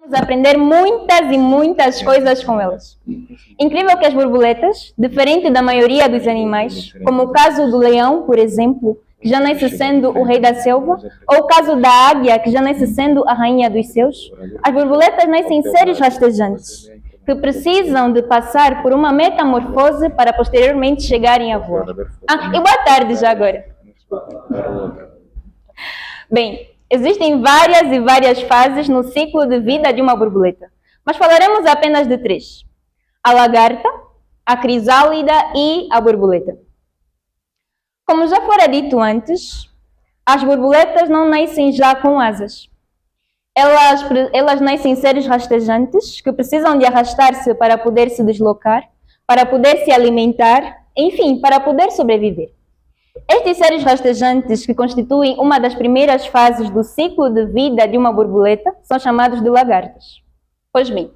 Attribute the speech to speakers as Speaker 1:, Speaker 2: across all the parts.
Speaker 1: Vamos aprender muitas e muitas coisas com elas. Incrível que as borboletas, diferente da maioria dos animais, como o caso do leão, por exemplo, que já nasce sendo o rei da selva, ou o caso da águia, que já nasce sendo a rainha dos céus, as borboletas nascem seres rastejantes, que precisam de passar por uma metamorfose para posteriormente chegarem a voar. E boa tarde já agora. Bem, existem várias e várias fases no ciclo de vida de uma borboleta, mas falaremos apenas de 3. A lagarta, a crisálida e a borboleta. Como já fora dito antes, as borboletas não nascem já com asas. Elas nascem seres rastejantes que precisam de arrastar-se para poder se deslocar, para poder se alimentar, enfim, para poder sobreviver. Estes seres rastejantes, que constituem uma das primeiras fases do ciclo de vida de uma borboleta, são chamados de lagartas. Pois bem,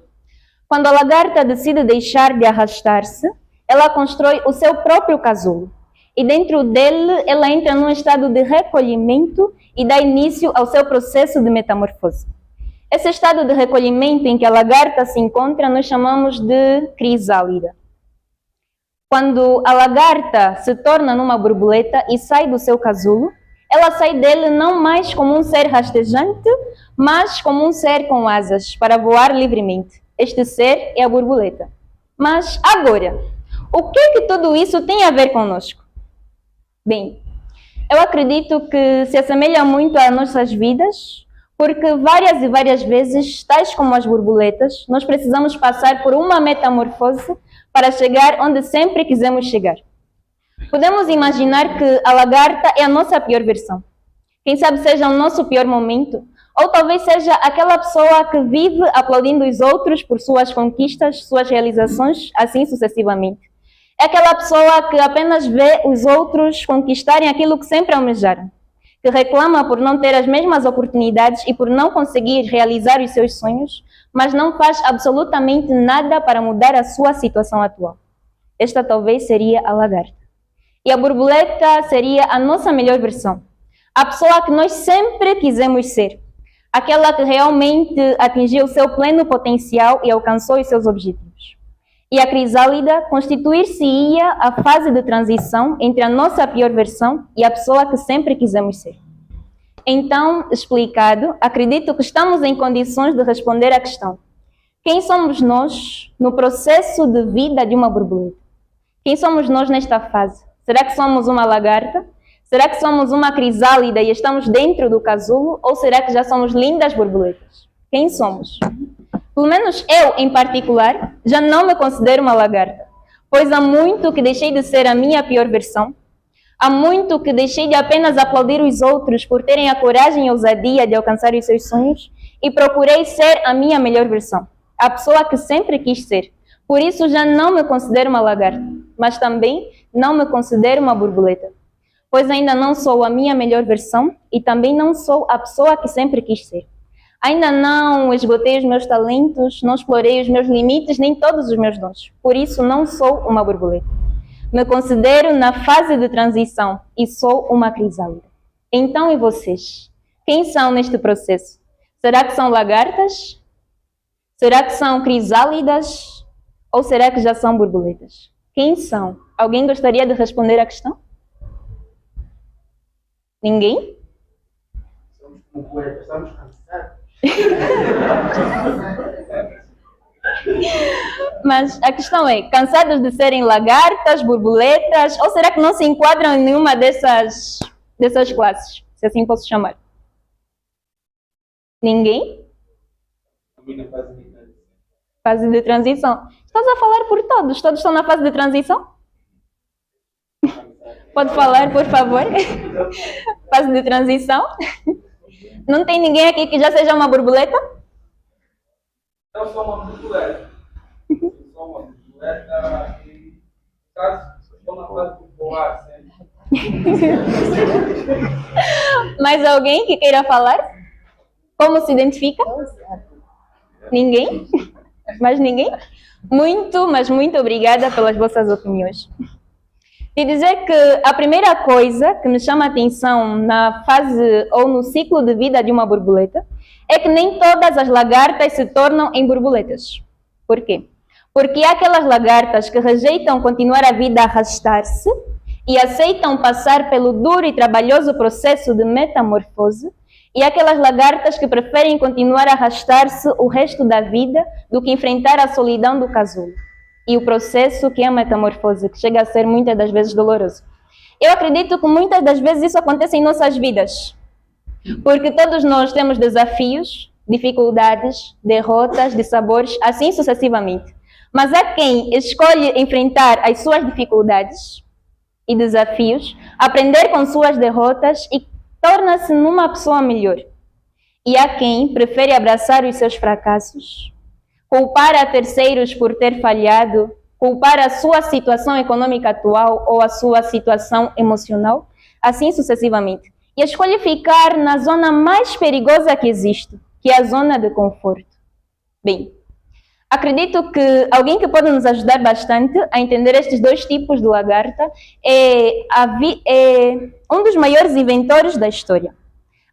Speaker 1: quando a lagarta decide deixar de arrastar-se, ela constrói o seu próprio casulo. E dentro dele, ela entra num estado de recolhimento e dá início ao seu processo de metamorfose. Esse estado de recolhimento em que a lagarta se encontra, nós chamamos de crisálida. Quando a lagarta se torna numa borboleta e sai do seu casulo, ela sai dele não mais como um ser rastejante, mas como um ser com asas para voar livremente. Este ser é a borboleta. Mas agora, o que tudo isso tem a ver conosco? Bem, eu acredito que se assemelha muito às nossas vidas, porque várias e várias vezes, tais como as borboletas, nós precisamos passar por uma metamorfose para chegar onde sempre quisemos chegar. Podemos imaginar que a lagarta é a nossa pior versão. Quem sabe seja o nosso pior momento, ou talvez seja aquela pessoa que vive aplaudindo os outros por suas conquistas, suas realizações, assim sucessivamente. É aquela pessoa que apenas vê os outros conquistarem aquilo que sempre almejaram, que reclama por não ter as mesmas oportunidades e por não conseguir realizar os seus sonhos, mas não faz absolutamente nada para mudar a sua situação atual. Esta talvez seria a lagarta. E a borboleta seria a nossa melhor versão. A pessoa que nós sempre quisemos ser. Aquela que realmente atingiu o seu pleno potencial e alcançou os seus objetivos. E a crisálida constituir-se-ia a fase de transição entre a nossa pior versão e a pessoa que sempre quisemos ser. Então, explicado, acredito que estamos em condições de responder à questão: quem somos nós no processo de vida de uma borboleta? Quem somos nós nesta fase? Será que somos uma lagarta? Será que somos uma crisálida e estamos dentro do casulo? Ou será que já somos lindas borboletas? Quem somos? Pelo menos eu, em particular, já não me considero uma lagarta, pois há muito que deixei de ser a minha pior versão. Há muito que deixei de apenas aplaudir os outros por terem a coragem e a ousadia de alcançar os seus sonhos e procurei ser a minha melhor versão, a pessoa que sempre quis ser. Por isso já não me considero uma lagarta, mas também não me considero uma borboleta, pois ainda não sou a minha melhor versão e também não sou a pessoa que sempre quis ser. Ainda não esgotei os meus talentos, não explorei os meus limites, nem todos os meus dons. Por isso não sou uma borboleta. Me considero na fase de transição e sou uma crisálida. Então, e vocês? Quem são neste processo? Será que são lagartas? Será que são crisálidas? Ou será que já são borboletas? Quem são? Alguém gostaria de responder à questão? Ninguém?
Speaker 2: Somos como poetas, estamos cansados.
Speaker 1: Mas a questão é, cansados de serem lagartas, borboletas, ou será que não se enquadram em nenhuma dessas classes, se assim posso chamar? Ninguém?
Speaker 2: Também na fase de transição.
Speaker 1: Fase de transição. Estás a falar por todos? Todos estão na fase de transição? Pode falar, por favor? Fase de transição? Não tem ninguém aqui que já seja uma borboleta?
Speaker 2: Eu sou uma borboleta. Eu sou uma borboleta e, caso, estou na fase de voar sempre.
Speaker 1: Mais alguém que queira falar? Como se identifica? Ninguém? Mais ninguém? Muito, mas muito obrigada pelas vossas opiniões. De dizer que a primeira coisa que me chama a atenção na fase ou no ciclo de vida de uma borboleta é que nem todas as lagartas se tornam em borboletas. Por quê? Porque há aquelas lagartas que rejeitam continuar a vida a arrastar-se e aceitam passar pelo duro e trabalhoso processo de metamorfose, e há aquelas lagartas que preferem continuar a arrastar-se o resto da vida do que enfrentar a solidão do casulo e o processo que é a metamorfose, que chega a ser muitas das vezes doloroso. Eu acredito que muitas das vezes isso acontece em nossas vidas, porque todos nós temos desafios, dificuldades, derrotas, dissabores, assim sucessivamente. Mas há quem escolhe enfrentar as suas dificuldades e desafios, aprender com suas derrotas e torna-se numa pessoa melhor. E há quem prefere abraçar os seus fracassos, culpar a terceiros por ter falhado, culpar a sua situação econômica atual ou a sua situação emocional, assim sucessivamente. E escolhe ficar na zona mais perigosa que existe, que é a zona de conforto. Bem, acredito que alguém que pode nos ajudar bastante a entender estes dois tipos de lagarta é um dos maiores inventores da história.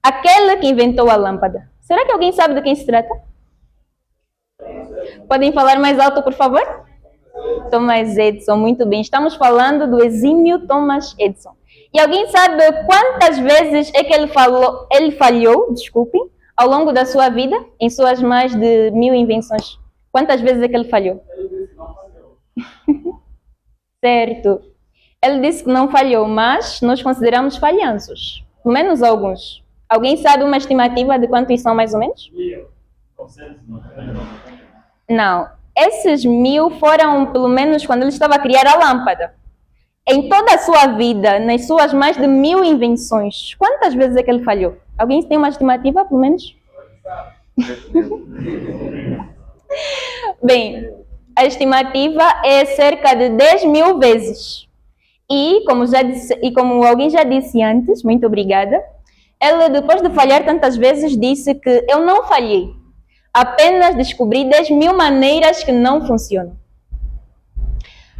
Speaker 1: Aquele que inventou a lâmpada. Será que alguém sabe de quem se trata? Podem falar mais alto, por favor? Thomas Edison, muito bem. Estamos falando do exímio Thomas Edison. E alguém sabe quantas vezes é que ele falhou, ao longo da sua vida, em suas mais de 1000 invenções? Quantas vezes é que ele falhou? Certo. Ele disse que não falhou, mas nós consideramos falhanços. Pelo menos alguns. Alguém sabe uma estimativa de quantos são mais ou menos? 1000. Não. Esses 1000 foram, pelo menos, quando ele estava a criar a lâmpada. Em toda a sua vida, nas suas mais de 1000 invenções, quantas vezes é que ele falhou? Alguém tem uma estimativa, pelo menos? Bem, a estimativa é cerca de 10.000 vezes. E, como alguém já disse antes, muito obrigada, ele, depois de falhar tantas vezes, disse que eu não falhei, apenas descobri 10.000 maneiras que não funcionam.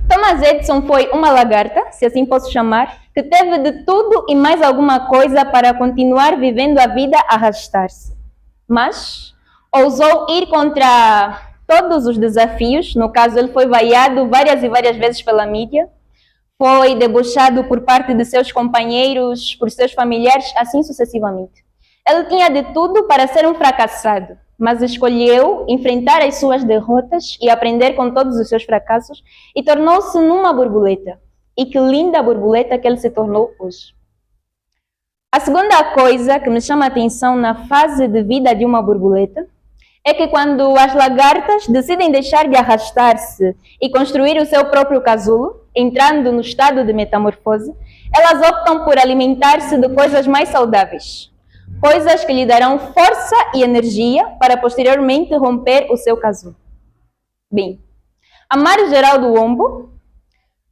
Speaker 1: Thomas Edison foi uma lagarta, se assim posso chamar, que teve de tudo e mais alguma coisa para continuar vivendo a vida a arrastar-se. Mas ousou ir contra todos os desafios. No caso, ele foi vaiado várias e várias vezes pela mídia, foi debochado por parte de seus companheiros, por seus familiares, assim sucessivamente. Ele tinha de tudo para ser um fracassado, mas escolheu enfrentar as suas derrotas e aprender com todos os seus fracassos e tornou-se numa borboleta. E que linda borboleta que ele se tornou hoje. A segunda coisa que me chama a atenção na fase de vida de uma borboleta é que quando as lagartas decidem deixar de arrastar-se e construir o seu próprio casulo, entrando no estado de metamorfose, elas optam por alimentar-se de coisas mais saudáveis. Coisas que lhe darão força e energia para posteriormente romper o seu casulo. Bem, Amaro Geraldo Wombo,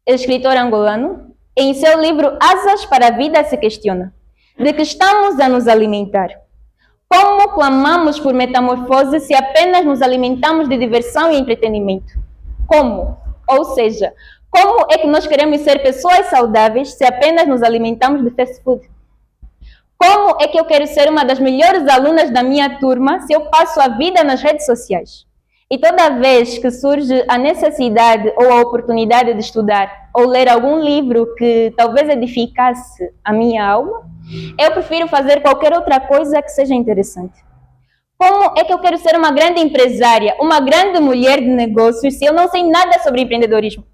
Speaker 1: escritor angolano, em seu livro Asas para a Vida se questiona: de que estamos a nos alimentar? Como clamamos por metamorfose se apenas nos alimentamos de diversão e entretenimento? Como? Ou seja, como é que nós queremos ser pessoas saudáveis se apenas nos alimentamos de fast food? Como é que eu quero ser uma das melhores alunas da minha turma se eu passo a vida nas redes sociais? E toda vez que surge a necessidade ou a oportunidade de estudar ou ler algum livro que talvez edificasse a minha alma, eu prefiro fazer qualquer outra coisa que seja interessante. Como é que eu quero ser uma grande empresária, uma grande mulher de negócios, se eu não sei nada sobre empreendedorismo?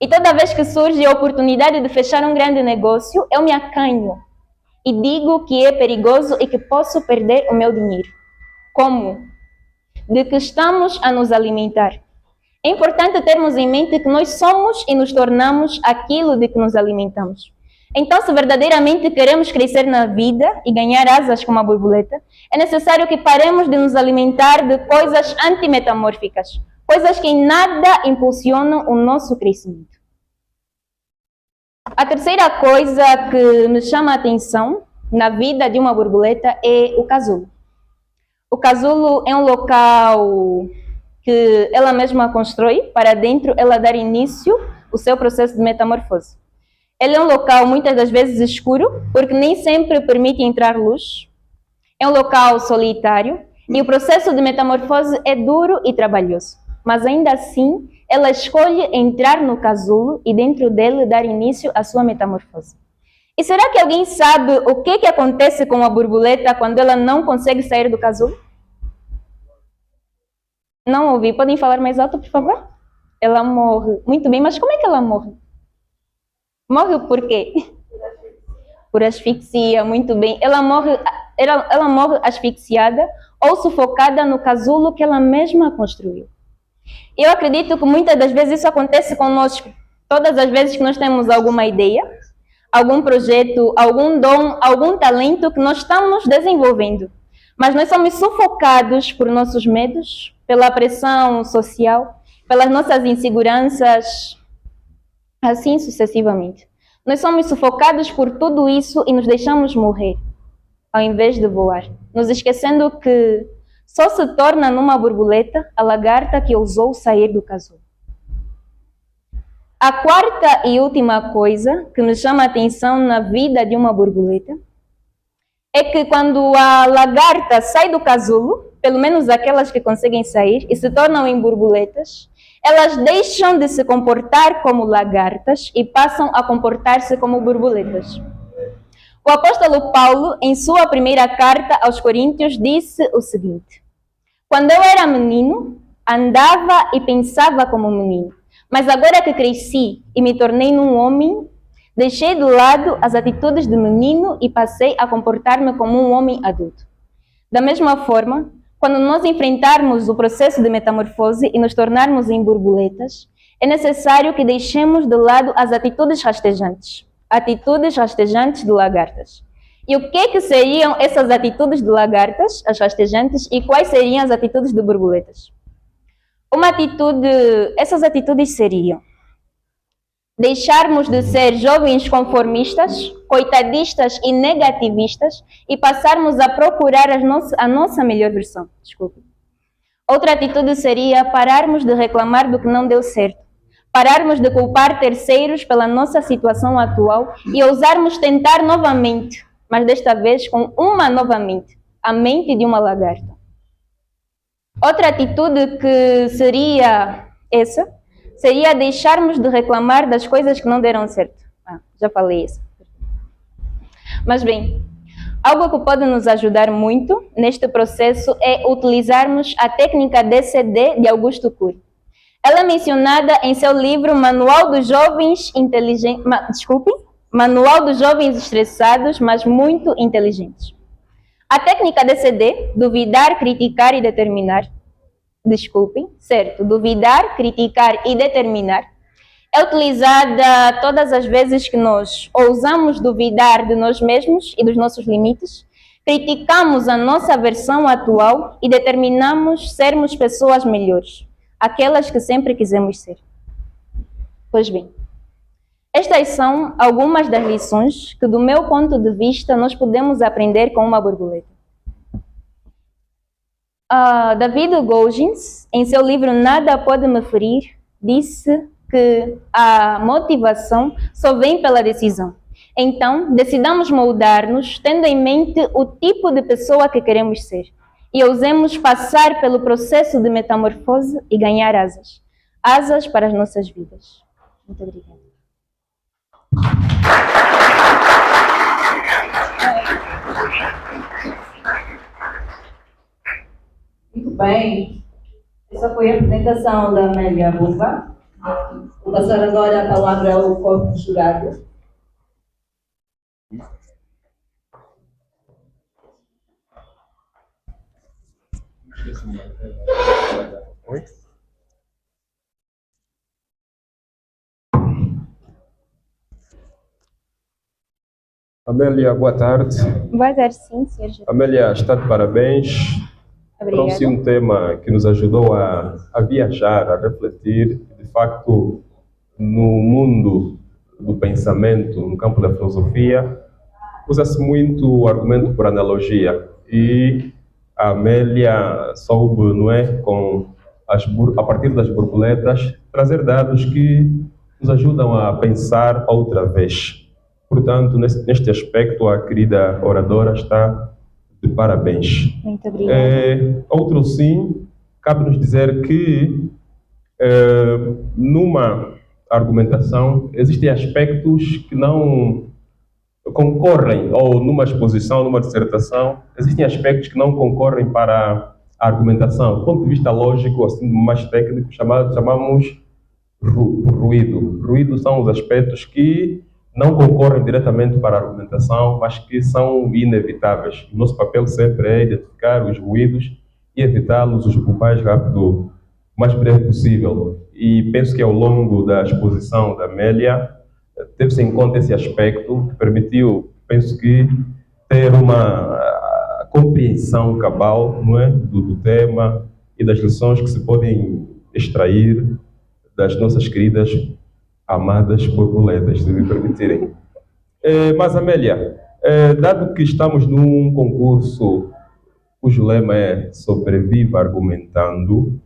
Speaker 1: E toda vez que surge a oportunidade de fechar um grande negócio, eu me acanho e digo que é perigoso e que posso perder o meu dinheiro. Como? De que estamos a nos alimentar? É importante termos em mente que nós somos e nos tornamos aquilo de que nos alimentamos. Então, se verdadeiramente queremos crescer na vida e ganhar asas como a borboleta, é necessário que paremos de nos alimentar de coisas antimetamórficas, coisas que em nada impulsionam o nosso crescimento. A terceira coisa que me chama a atenção na vida de uma borboleta é o casulo. O casulo é um local que ela mesma constrói para dentro ela dar início ao seu processo de metamorfose. Ele é um local muitas das vezes escuro, porque nem sempre permite entrar luz. É um local solitário e o processo de metamorfose é duro e trabalhoso. Mas ainda assim, ela escolhe entrar no casulo e dentro dele dar início à sua metamorfose. E será que alguém sabe o que acontece com a borboleta quando ela não consegue sair do casulo? Não ouvi. Podem falar mais alto, por favor? Ela morre. Muito bem, mas como é que ela morre? Morre por quê? Por asfixia, muito bem. Ela morre asfixiada ou sufocada no casulo que ela mesma construiu. Eu acredito que muitas das vezes isso acontece conosco. Todas as vezes que nós temos alguma ideia, algum projeto, algum dom, algum talento que nós estamos desenvolvendo, mas nós somos sufocados por nossos medos, pela pressão social, pelas nossas inseguranças, assim sucessivamente. Nós somos sufocados por tudo isso e nos deixamos morrer, ao invés de voar, nos esquecendo que só se torna numa borboleta a lagarta que ousou sair do casulo. A quarta e última coisa que me chama a atenção na vida de uma borboleta é que quando a lagarta sai do casulo, pelo menos aquelas que conseguem sair e se tornam em borboletas, elas deixam de se comportar como lagartas e passam a comportar-se como borboletas. O apóstolo Paulo, em sua primeira carta aos Coríntios, disse o seguinte: quando eu era menino, andava e pensava como menino. Mas agora que cresci e me tornei num homem, deixei de lado as atitudes de menino e passei a comportar-me como um homem adulto. Da mesma forma, quando nós enfrentarmos o processo de metamorfose e nos tornarmos em borboletas, é necessário que deixemos de lado as atitudes rastejantes de lagartas. E o que seriam essas atitudes de lagartas, as rastejantes, e quais seriam as atitudes de borboletas? Essas atitudes seriam deixarmos de ser jovens conformistas, coitadistas e negativistas e passarmos a procurar a nossa melhor versão. Desculpe. Outra atitude seria pararmos de reclamar do que não deu certo, pararmos de culpar terceiros pela nossa situação atual e ousarmos tentar novamente, mas desta vez com uma nova mente, a mente de uma lagarta. Outra atitude que seria deixarmos de reclamar das coisas que não deram certo. Já falei isso. Mas bem, algo que pode nos ajudar muito neste processo é utilizarmos a técnica DCD de Augusto Cury. Ela é mencionada em seu livro Manual dos Jovens Manual dos Jovens Estressados, mas muito inteligentes. A técnica DCD, duvidar, criticar e determinar, duvidar, criticar e determinar, é utilizada todas as vezes que nós ousamos duvidar de nós mesmos e dos nossos limites, criticamos a nossa versão atual e determinamos sermos pessoas melhores, aquelas que sempre quisemos ser. Pois bem, estas são algumas das lições que, do meu ponto de vista, nós podemos aprender com uma borboleta. David Goggins, em seu livro Nada Pode Me Ferir, disse que a motivação só vem pela decisão. Então, decidamos moldar-nos tendo em mente o tipo de pessoa que queremos ser e ousemos passar pelo processo de metamorfose e ganhar asas para as nossas vidas. Muito obrigada.
Speaker 3: Muito bem. Essa foi a apresentação da Amélia Buva. Vou passar agora a palavra ao corpo de jurado.
Speaker 4: Oi? Amélia, boa tarde.
Speaker 1: Boa tarde, sim, senhor gerente.
Speaker 4: Amélia, está de parabéns.
Speaker 1: Obrigada.
Speaker 4: Trouxe um tema que nos ajudou a viajar, a refletir. De facto, no mundo do pensamento, no campo da filosofia, usa-se muito o argumento por analogia. E a Amélia soube, não é, a partir das borboletas, trazer dados que nos ajudam a pensar outra vez. Portanto, neste aspecto, a querida oradora está de parabéns.
Speaker 1: Muito obrigada.
Speaker 4: Outro sim, cabe-nos dizer que numa argumentação existem aspectos que não concorrem, ou numa exposição, numa dissertação, existem aspectos que não concorrem para a argumentação. Do ponto de vista lógico, assim, mais técnico, chamamos ruído. Ruído são os aspectos que não concorrem diretamente para a argumentação, mas que são inevitáveis. O nosso papel sempre é identificar os ruídos e evitá-los o mais rápido, o mais breve possível. E penso que ao longo da exposição da Amélia, teve-se em conta esse aspecto que permitiu, penso que, ter uma compreensão cabal, não é, do tema e das lições que se podem extrair das nossas queridas amadas borboletas, se me permitirem. Mas, Amélia, dado que estamos num concurso cujo lema é Sobreviva Argumentando,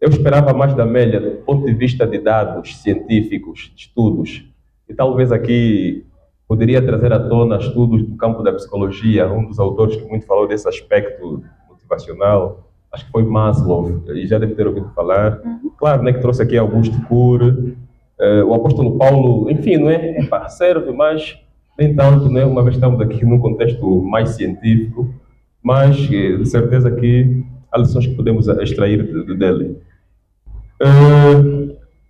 Speaker 4: eu esperava mais da Amélia do ponto de vista de dados científicos, de estudos. E talvez aqui poderia trazer à tona estudos do campo da psicologia, um dos autores que muito falou desse aspecto motivacional, acho que foi Maslow, e já deve ter ouvido falar. Claro, né, que trouxe aqui Augusto Cury, o apóstolo Paulo, enfim, não é? Serve, mas nem tanto, né? Uma vez estamos aqui num contexto mais científico, mas de certeza que há lições que podemos extrair dele.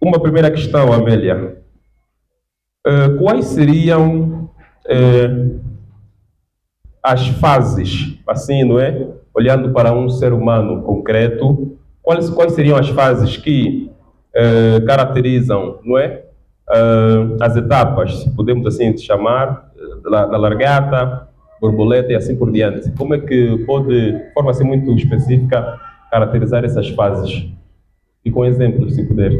Speaker 4: Uma primeira questão, Amélia. Quais seriam as fases, assim, não é? Olhando para um ser humano concreto, quais seriam as fases que caracterizam, não é? As etapas, se podemos assim chamar, da largata, borboleta e assim por diante. Como é que pode, de forma assim muito específica, caracterizar essas fases? E com exemplos, se puder.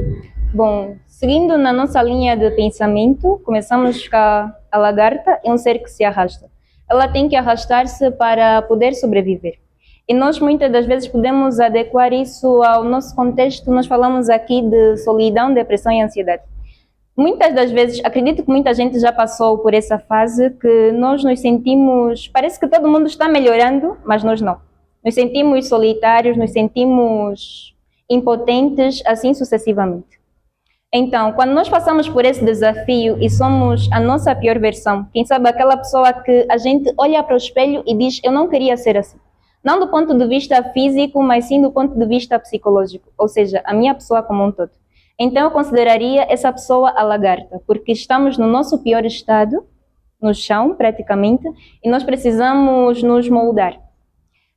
Speaker 1: Bom, seguindo na nossa linha de pensamento, começamos com a lagarta, é um ser que se arrasta. Ela tem que arrastar-se para poder sobreviver. E nós muitas das vezes podemos adequar isso ao nosso contexto. Nós falamos aqui de solidão, depressão e ansiedade. Muitas das vezes, acredito que muita gente já passou por essa fase que nós nos sentimos, parece que todo mundo está melhorando, mas nós não. Nos sentimos solitários, nos sentimos impotentes, assim sucessivamente. Então, quando nós passamos por esse desafio e somos a nossa pior versão, quem sabe aquela pessoa que a gente olha para o espelho e diz, eu não queria ser assim. Não do ponto de vista físico, mas sim do ponto de vista psicológico, ou seja, a minha pessoa como um todo. Então, eu consideraria essa pessoa a lagarta, porque estamos no nosso pior estado, no chão, praticamente, e nós precisamos nos moldar.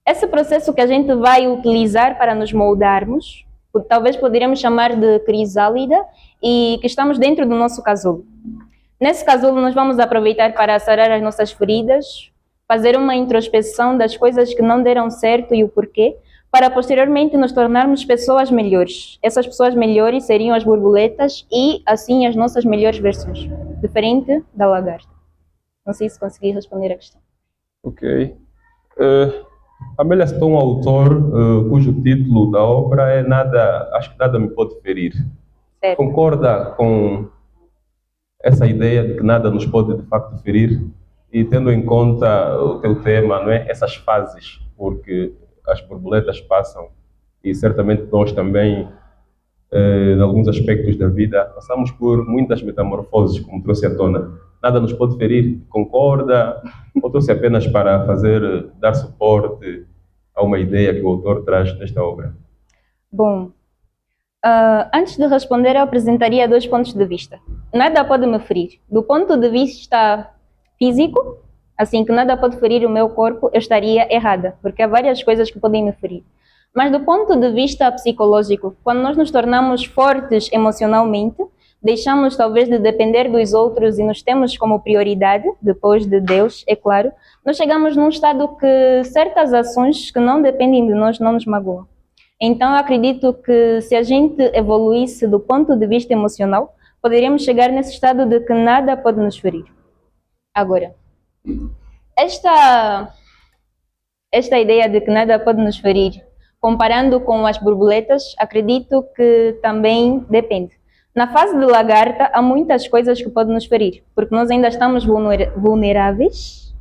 Speaker 1: Esse processo que a gente vai utilizar para nos moldarmos, talvez poderíamos chamar de crisálida, e que estamos dentro do nosso casulo. Nesse casulo, nós vamos aproveitar para sarar as nossas feridas, fazer uma introspeção das coisas que não deram certo e o porquê, para posteriormente nos tornarmos pessoas melhores. Essas pessoas melhores seriam as borboletas e, assim, as nossas melhores versões, diferente da lagarta. Não sei se consegui responder a questão.
Speaker 4: Ok. Amélia citou um autor cujo título da obra é Acho que Nada Me Pode Ferir.
Speaker 1: Certo.
Speaker 4: Concorda com essa ideia de que nada nos pode de facto ferir? E tendo em conta o teu tema, não é? Essas fases, porque as borboletas passam e certamente nós também, em alguns aspectos da vida, passamos por muitas metamorfoses, como trouxe à tona. Nada nos pode ferir. Concorda? Ou trouxe apenas para dar suporte a uma ideia que o autor traz nesta obra?
Speaker 1: Bom, antes de responder, eu apresentaria 2 pontos de vista. Nada pode me ferir. Do ponto de vista físico, assim que nada pode ferir o meu corpo, eu estaria errada, porque há várias coisas que podem me ferir. Mas do ponto de vista psicológico, quando nós nos tornamos fortes emocionalmente, deixamos talvez de depender dos outros e nos temos como prioridade, depois de Deus, é claro, nós chegamos num estado que certas ações que não dependem de nós não nos magoam. Então, eu acredito que se a gente evoluísse do ponto de vista emocional, poderíamos chegar nesse estado de que nada pode nos ferir. Agora, esta ideia de que nada pode nos ferir, comparando com as borboletas, acredito que também depende. Na fase de lagarta, há muitas coisas que podem nos ferir, porque nós ainda estamos vulneráveis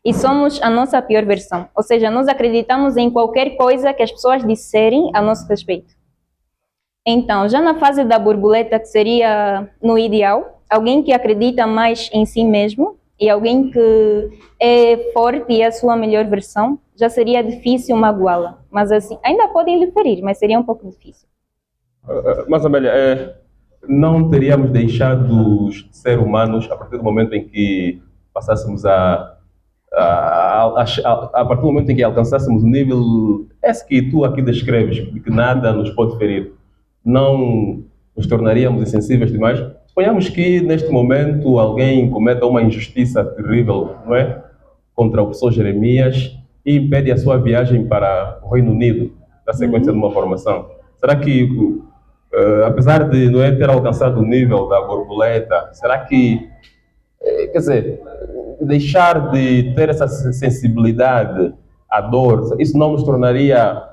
Speaker 1: e somos a nossa pior versão. Ou seja, nós acreditamos em qualquer coisa que as pessoas disserem a nosso respeito. Então, já na fase da borboleta, que seria no ideal, alguém que acredita mais em si mesmo e alguém que é forte e é a sua melhor versão, já seria difícil magoá-la. Mas assim, ainda podem lhe ferir, mas seria um pouco difícil.
Speaker 4: Mas, Amélia, não teríamos deixado de ser humanos a partir do momento em que passássemos a partir do momento em que alcançássemos o nível esse que tu aqui descreves, de que nada nos pode ferir, não nos tornaríamos insensíveis demais? Suponhamos que neste momento alguém cometa uma injustiça terrível, não é? Contra o professor Jeremias e impede a sua viagem para o Reino Unido, na sequência de uma formação. Será que, apesar de não é ter alcançado o nível da borboleta, será que, quer dizer, deixar de ter essa sensibilidade à dor, isso não nos tornaria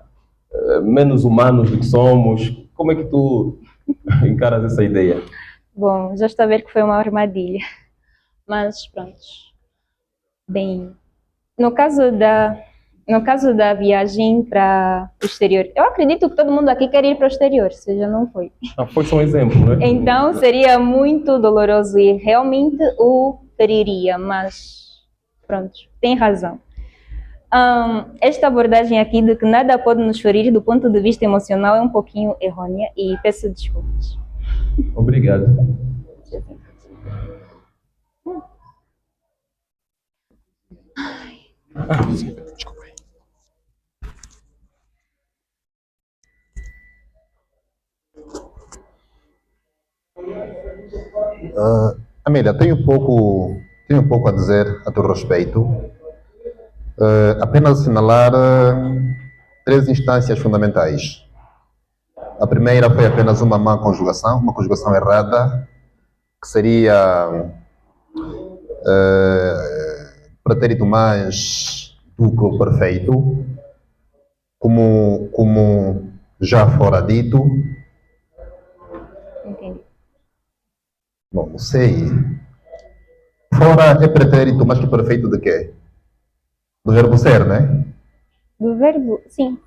Speaker 4: menos humanos do que somos? Como é que tu encaras essa ideia?
Speaker 1: Bom, já estou a ver que foi uma armadilha. Mas pronto. Bem, no caso da viagem para o exterior, eu acredito que todo mundo aqui quer ir para o exterior, seja não foi.
Speaker 4: Foi só um exemplo, não é?
Speaker 1: Então seria muito doloroso e realmente o feriria, mas pronto, tem razão. Esta abordagem aqui de que nada pode nos ferir do ponto de vista emocional é um pouquinho errônea e peço desculpas.
Speaker 4: Obrigado. Desculpa aí.
Speaker 5: Amélia, tenho um pouco a dizer a teu respeito. Apenas assinalar 3 instâncias fundamentais. A primeira foi apenas uma má conjugação, uma conjugação errada, que seria pretérito mais do que o perfeito, como já fora dito.
Speaker 1: Entendi.
Speaker 5: Bom, não sei. Fora é pretérito mais que perfeito de quê? Do verbo ser, né?
Speaker 1: Do verbo, sim.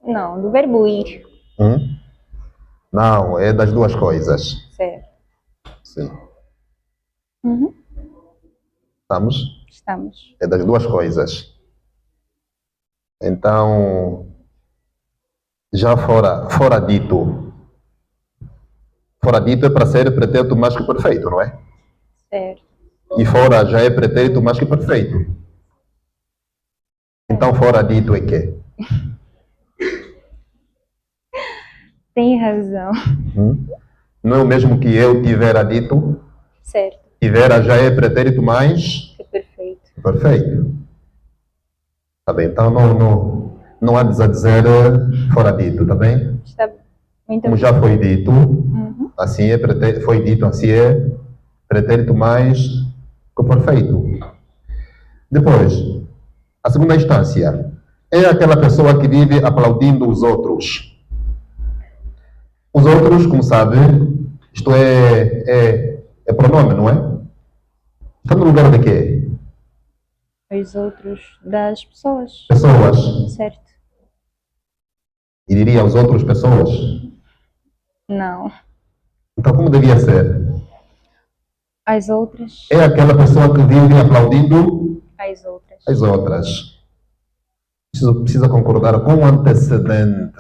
Speaker 1: Não, do verbo ir.
Speaker 5: Não, é das duas coisas.
Speaker 1: Certo.
Speaker 5: Sim.
Speaker 1: Uhum.
Speaker 5: Estamos?
Speaker 1: Estamos.
Speaker 5: É das duas coisas. Então, já fora dito. Fora dito é para ser pretérito mais que perfeito, não é?
Speaker 1: Certo.
Speaker 5: E fora já é pretérito mais que perfeito. Então, fora dito é quê?
Speaker 1: Tem razão.
Speaker 5: Não é o mesmo que eu tivera dito.
Speaker 1: Certo.
Speaker 5: Tivera já é pretérito mais
Speaker 1: Que perfeito.
Speaker 5: perfeito. Tá bem, então não há a dizer fora dito, tá bem?
Speaker 1: Está muito
Speaker 5: Como
Speaker 1: bem.
Speaker 5: já foi dito, assim é foi dito, assim é pretérito mais que perfeito. Depois, a segunda instância é aquela pessoa que vive aplaudindo os outros. Os outros, como sabe, isto é pronome, não é? Está no lugar de quê?
Speaker 1: Os outros das pessoas.
Speaker 5: Pessoas.
Speaker 1: Certo.
Speaker 5: E diria os outros pessoas.
Speaker 1: Não.
Speaker 5: Então, como devia ser?
Speaker 1: As outras.
Speaker 5: É aquela pessoa que vive aplaudindo
Speaker 1: As outras.
Speaker 5: as outras. Precisa concordar com o antecedente.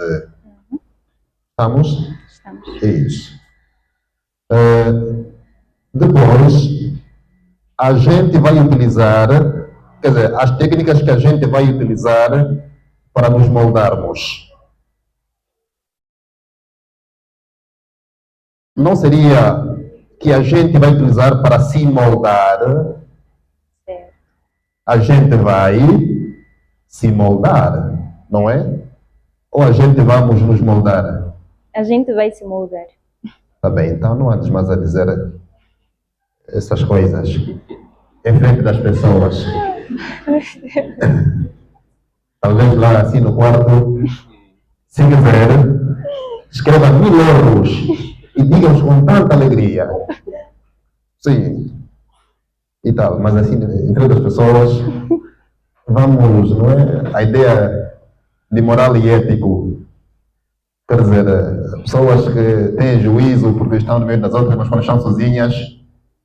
Speaker 5: Estamos?
Speaker 1: Estamos.
Speaker 5: É isso. Depois, a gente vai utilizar, quer dizer, as técnicas que a gente vai utilizar para nos moldarmos. Não seria que a gente vai utilizar para se moldar,
Speaker 1: Certo.
Speaker 5: a gente vai se moldar, não é? Ou a gente vamos nos moldar?
Speaker 1: A gente vai se moldar.
Speaker 5: Tá bem, então não andes mais a dizer essas coisas em frente das pessoas. Talvez lá assim no quarto, se quiser, escreva 1000 euros e digam com tanta alegria. Sim. E tal, mas assim, entre outras pessoas, vamos, não é? A ideia de moral e ético, quer dizer, pessoas que têm juízo porque estão no meio das outras, mas quando estão sozinhas,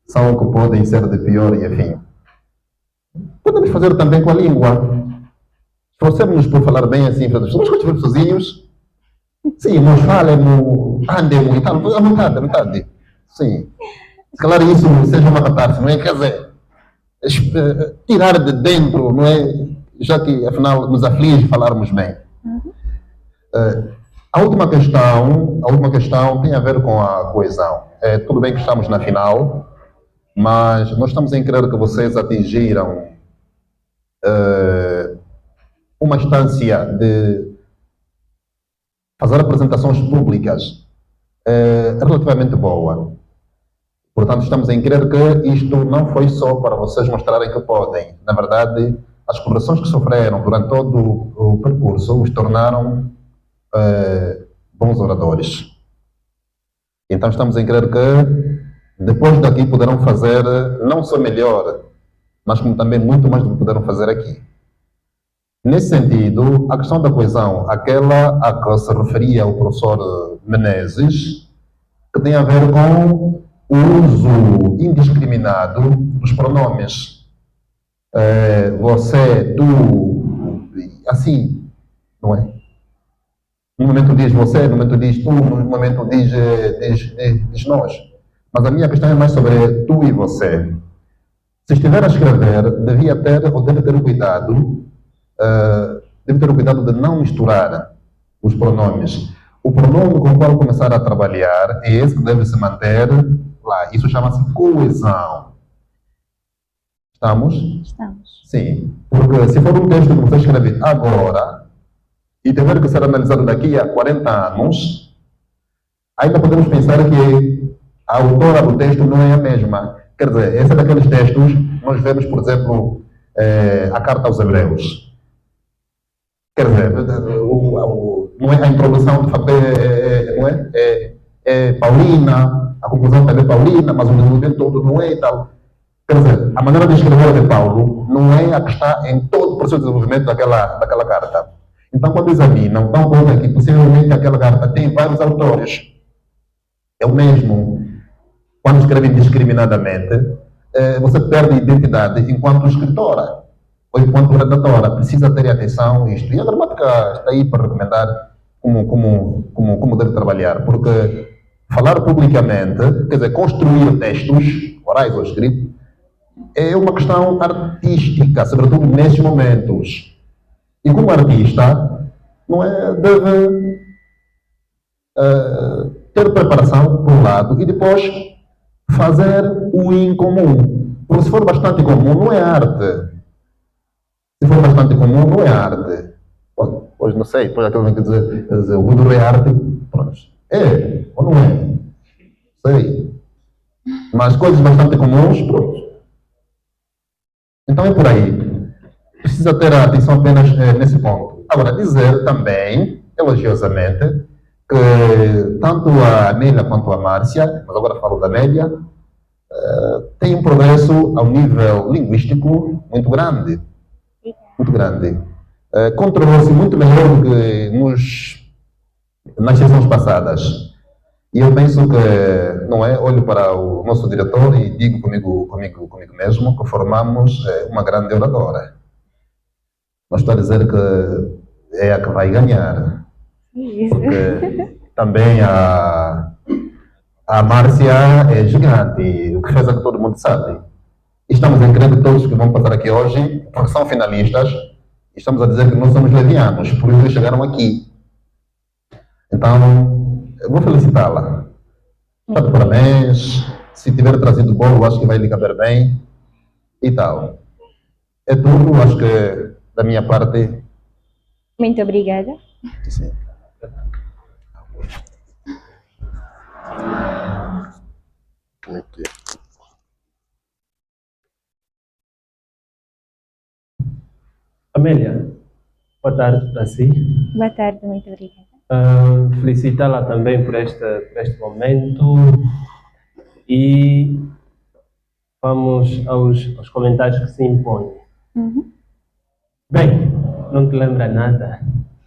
Speaker 5: são o que podem ser de pior e enfim. Podemos fazer também com a língua. Esforcemos-nos por falar bem assim para as pessoas, quando estivermos sozinhos, sim, nós falemos, andemos e tal, à vontade, à vontade. Sim. Se calhar isso seja uma catarse, não é? Quer dizer, tirar de dentro, não é? Já que afinal nos aflige falarmos bem. A última questão tem a ver com a coesão. Tudo bem que estamos na final, mas nós estamos em crer que vocês atingiram uma instância de fazer apresentações públicas relativamente boa. Portanto, estamos em crer que isto não foi só para vocês mostrarem que podem. Na verdade, as correções que sofreram durante todo o percurso os tornaram bons oradores. Então, estamos em crer que depois daqui poderão fazer não só melhor, mas como também muito mais do que puderam fazer aqui. Nesse sentido, a questão da coesão, aquela a que se referia o professor Menezes, que tem a ver com o uso indiscriminado dos pronomes. Você, tu, assim, não é? No momento diz você, no momento diz tu, no momento diz nós. Mas a minha questão é mais sobre tu e você. Se estiver a escrever, devia ter ou deve ter o cuidado, de não misturar os pronomes. O pronome com o qual começar a trabalhar é esse que deve se manter lá. Isso chama-se coesão. Estamos?
Speaker 1: Estamos.
Speaker 5: Sim. Porque se for um texto que você escreve agora e tiver que ser analisado daqui a 40 anos, ainda podemos pensar que a autora do texto não é a mesma. Quer dizer, esse é daqueles textos, nós vemos, por exemplo, a Carta aos Hebreus. Quer dizer, não é a introdução, de facto, não é Paulina, a conclusão também é Paulina, mas o desenvolvimento todo não é e tal. Quer dizer, a maneira de escrever de Paulo não é a que está em todo o processo de desenvolvimento daquela carta. Então, quando examinam, dão conta que possivelmente aquela carta tem vários autores. É o mesmo. Quando escreve indiscriminadamente, você perde identidade enquanto escritora ou enquanto redatora. Precisa ter atenção a isto. E a gramática está aí para recomendar como deve trabalhar, porque falar publicamente, quer dizer, construir textos, orais ou escritos, é uma questão artística, sobretudo nesses momentos. E como artista, não é, deve ter preparação, por um lado, e depois fazer o incomum. Porque se for bastante comum, não é arte. Se for bastante comum, não é arte. Pois não sei, depois aquele que dizer o mundo é arte, pronto. É, ou não é? Sei. Mas coisas bastante comuns, pronto. Então é por aí. Precisa ter a atenção apenas nesse ponto. Agora, dizer também, elogiosamente, que tanto a Amélia quanto a Márcia, mas agora falo da Amélia, tem um progresso ao nível linguístico muito grande. Muito grande. Controlou-se muito melhor do que nas sessões passadas. E eu penso que, não é? Olho para o nosso diretor e digo comigo mesmo que formamos uma grande oradora. Não estou a dizer que é a que vai ganhar. Porque também a Márcia é gigante, o que fez é que todo mundo sabe. Estamos em crer que todos que vão passar aqui hoje, porque são finalistas, estamos a dizer que nós somos levianos, por isso chegaram aqui. Então, eu vou felicitá-la. Está de parabéns. Se tiver trazido bolo, acho que vai lhe caber bem. E tal. É tudo, acho que da minha parte.
Speaker 1: Muito obrigada.
Speaker 5: Sim. Aqui.
Speaker 6: Amélia, boa tarde para si.
Speaker 1: Boa tarde, muito obrigada.
Speaker 6: Felicitá-la também por este momento e vamos aos comentários que se impõem. Bem, não te lembra nada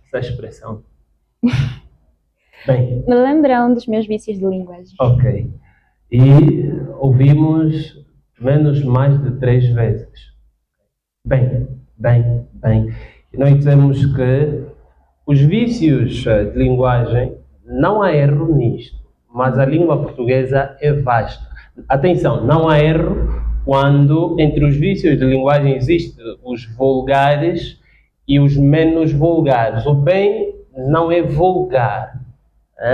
Speaker 6: essa expressão? Bem,
Speaker 1: Me lembra um dos meus vícios de linguagem.
Speaker 6: ok. E ouvimos menos mais de 3 vezes. Bem. E nós dizemos que os vícios de linguagem, não há erro nisto, mas a língua portuguesa é vasta. Atenção, não há erro quando entre os vícios de linguagem existem os vulgares e os menos vulgares. O bem não é vulgar.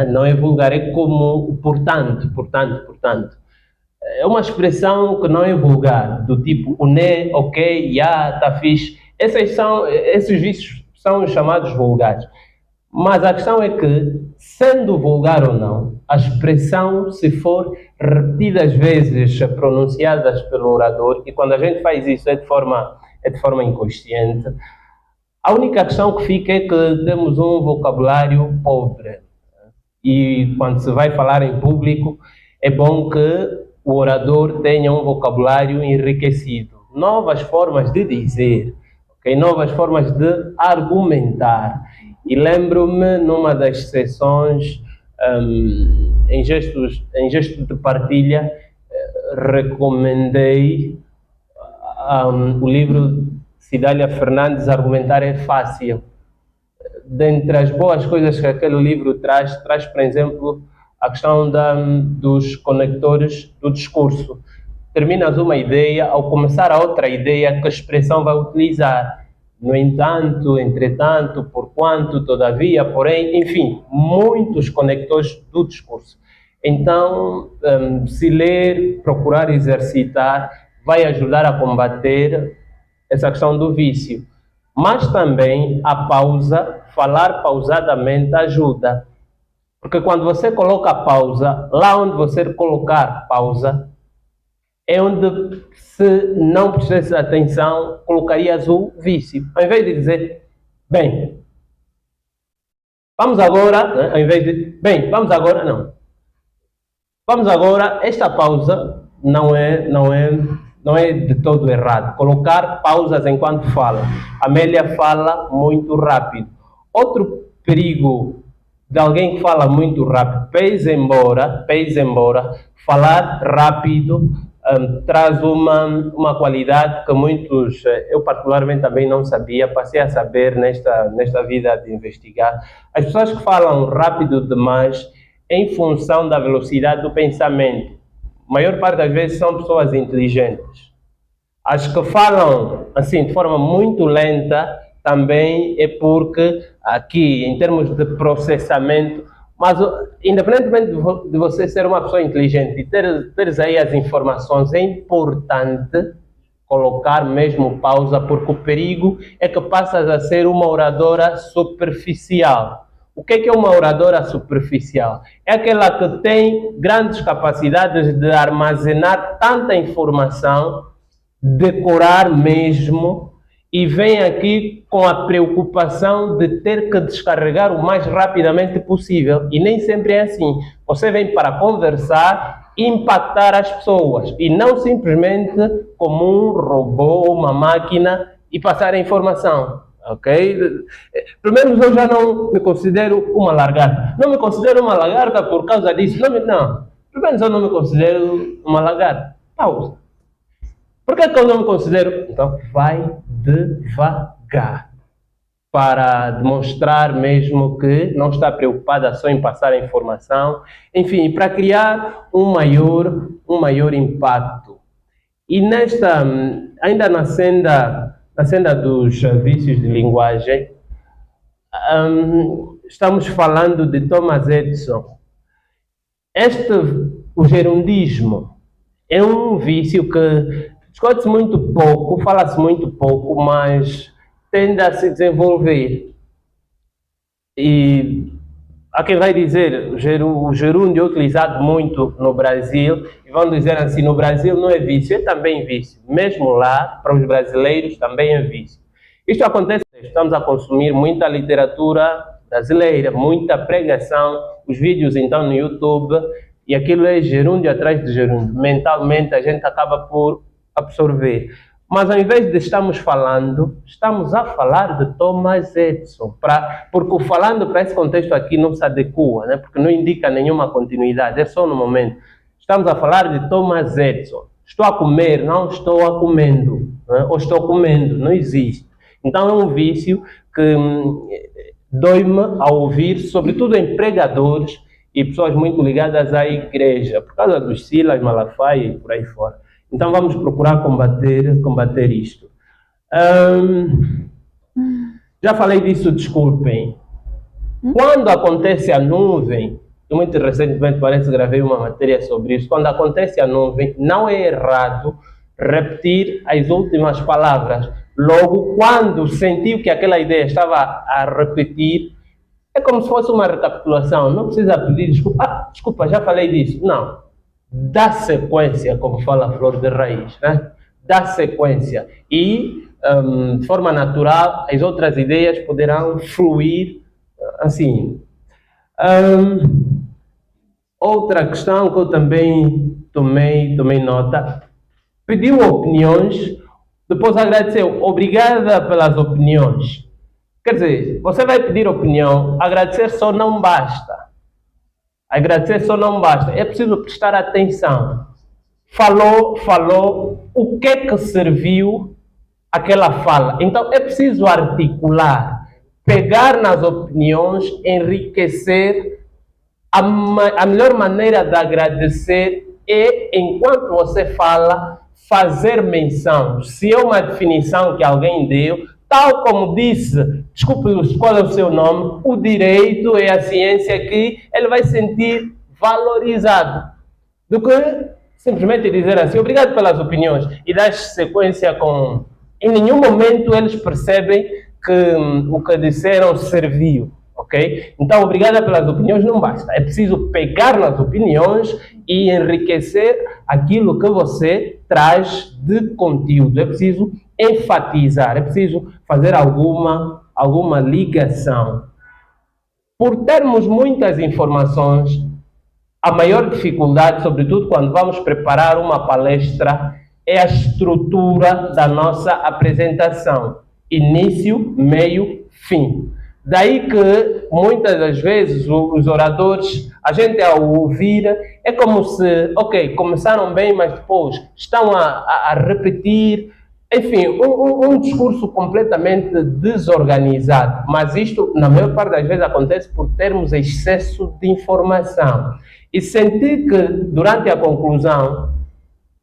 Speaker 6: Não é vulgar, é comum, portanto. É uma expressão que não é vulgar, do tipo, o né, ok, já, tá fixe. Esses vícios são chamados vulgares. Mas a questão é que, sendo vulgar ou não, a expressão, se for repetidas vezes pronunciadas pelo orador, e quando a gente faz isso é de forma inconsciente, a única questão que fica é que temos um vocabulário pobre. E quando se vai falar em público, é bom que o orador tenha um vocabulário enriquecido. Novas formas de dizer, okay? Novas formas de argumentar. E lembro-me, numa das sessões, em gesto de partilha, recomendei o livro Cidália Fernandes, Argumentar é Fácil. Dentre as boas coisas que aquele livro traz, por exemplo, a questão dos conectores do discurso. Terminas uma ideia, ao começar a outra ideia, que expressão vai utilizar. No entanto, entretanto, porquanto, todavia, porém, enfim, muitos conectores do discurso. Então, se ler, procurar exercitar, vai ajudar a combater essa questão do vício. Mas também a pausa, falar pausadamente ajuda. Porque quando você coloca pausa, lá onde você colocar pausa, é onde, se não prestasse atenção, colocarias o vício. Ao invés de dizer, bem, vamos agora, ao invés de, bem, vamos agora, não. Vamos agora, esta pausa não é de todo errado. Colocar pausas enquanto fala. A Amélia fala muito rápido. Outro perigo de alguém que fala muito rápido, pese embora, falar rápido traz uma qualidade que muitos, eu particularmente também não sabia, passei a saber nesta vida de investigar. As pessoas que falam rápido demais, em função da velocidade do pensamento, a maior parte das vezes são pessoas inteligentes. As que falam assim de forma muito lenta também é porque aqui, em termos de processamento, mas independentemente de você ser uma pessoa inteligente e teres aí as informações, é importante colocar mesmo pausa, porque o perigo é que passas a ser uma oradora superficial. O que é uma oradora superficial? É aquela que tem grandes capacidades de armazenar tanta informação, decorar mesmo, e vem aqui com a preocupação de ter que descarregar o mais rapidamente possível. E nem sempre é assim. Você vem para conversar, impactar as pessoas, e não simplesmente como um robô, uma máquina, e passar a informação. Ok? Pelo menos eu já não me considero uma lagarta. Não me considero uma lagarta por causa disso. Não. Pelo menos eu não me considero uma lagarta. Pausa. Por que eu não me considero? Então, vai devagar. Para demonstrar mesmo que não está preocupada só em passar a informação. Enfim, para criar um maior impacto. E ainda na senda dos vícios de linguagem, estamos falando de Thomas Edison. O gerundismo é um vício que discute-se muito pouco, fala-se muito pouco, mas tende a se desenvolver. E há quem vai dizer, o gerúndio é utilizado muito no Brasil, e vão dizer assim, no Brasil não é vício, é também vício. Mesmo lá, para os brasileiros, também é vício. Isto acontece, estamos a consumir muita literatura brasileira, muita pregação, os vídeos então no YouTube, e aquilo é gerúndio atrás de gerúndio. Mentalmente a gente acaba por absorver. Mas ao invés de estamos a falar de Thomas Edison, porque o falando para esse contexto aqui não se adequa, né? Porque não indica nenhuma continuidade, é só no momento. Estamos a falar de Thomas Edison. Estou a comer, não estou a comendo, né? Ou estou comendo, não existe. Então é um vício que dói-me ao ouvir, sobretudo em pregadores e pessoas muito ligadas à igreja, por causa dos Silas, Malafaia e por aí fora. Então vamos procurar combater isto. Já falei disso, desculpem. Quando acontece a nuvem, muito recentemente parece que gravei uma matéria sobre isso, quando acontece a nuvem, não é errado repetir as últimas palavras. Logo, quando sentiu que aquela ideia estava a repetir, é como se fosse uma recapitulação. Não precisa pedir desculpa. Desculpa, já falei disso. Não. Dá sequência, como fala a Flor de Raiz, né? Dá sequência. E, de forma natural, as outras ideias poderão fluir assim. Outra questão que eu também tomei nota. Pediu opiniões, depois agradeceu. Obrigada pelas opiniões. Quer dizer, você vai pedir opinião, agradecer só não basta. Agradecer só não basta. É preciso prestar atenção. Falou, o que é que serviu aquela fala? Então é preciso articular, pegar nas opiniões, enriquecer. A melhor maneira de agradecer é, enquanto você fala, fazer menção. Se é uma definição que alguém deu, tal como disse, desculpe, qual é o seu nome, o direito é a ciência que ele vai sentir valorizado. Do que simplesmente dizer assim, obrigado pelas opiniões, e dar sequência com... Em nenhum momento eles percebem que o que disseram serviu. Ok? Então, obrigada pelas opiniões não basta. É preciso pegar nas opiniões e enriquecer aquilo que você traz de conteúdo. É preciso enfatizar, é preciso fazer alguma ligação. Por termos muitas informações, a maior dificuldade, sobretudo quando vamos preparar uma palestra, é a estrutura da nossa apresentação. Início, meio, fim. Daí que, muitas das vezes, os oradores, a gente ao ouvir, é como se, ok, começaram bem, mas depois estão a repetir, enfim, um discurso completamente desorganizado. Mas isto, na maior parte das vezes, acontece por termos excesso de informação. E sentir que, durante a conclusão,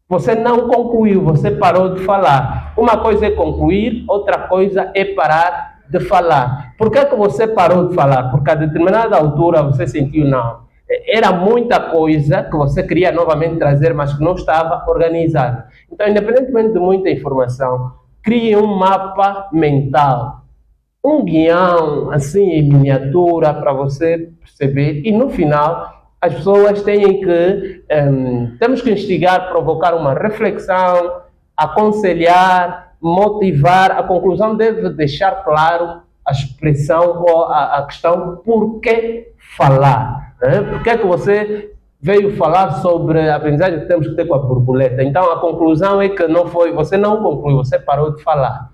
Speaker 6: você não concluiu, você parou de falar. Uma coisa é concluir, outra coisa é parar de falar. Por que você parou de falar? Porque a determinada altura você sentiu não. Era muita coisa que você queria novamente trazer, mas que não estava organizada. Então, independentemente de muita informação, crie um mapa mental, um guião, assim, em miniatura, para você perceber. E no final, as pessoas temos que instigar, provocar uma reflexão, aconselhar, motivar. A conclusão deve deixar claro a expressão ou a questão por que falar. Por que é que você veio falar sobre a aprendizagem que temos que ter com a borboleta? Então a conclusão é que você não concluiu, você parou de falar.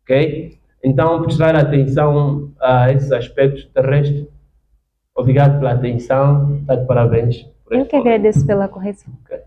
Speaker 6: Ok? Então prestar atenção a esses aspectos. De resto, obrigado pela atenção, está de parabéns.
Speaker 1: Eu que agradeço pela correção.
Speaker 6: Okay.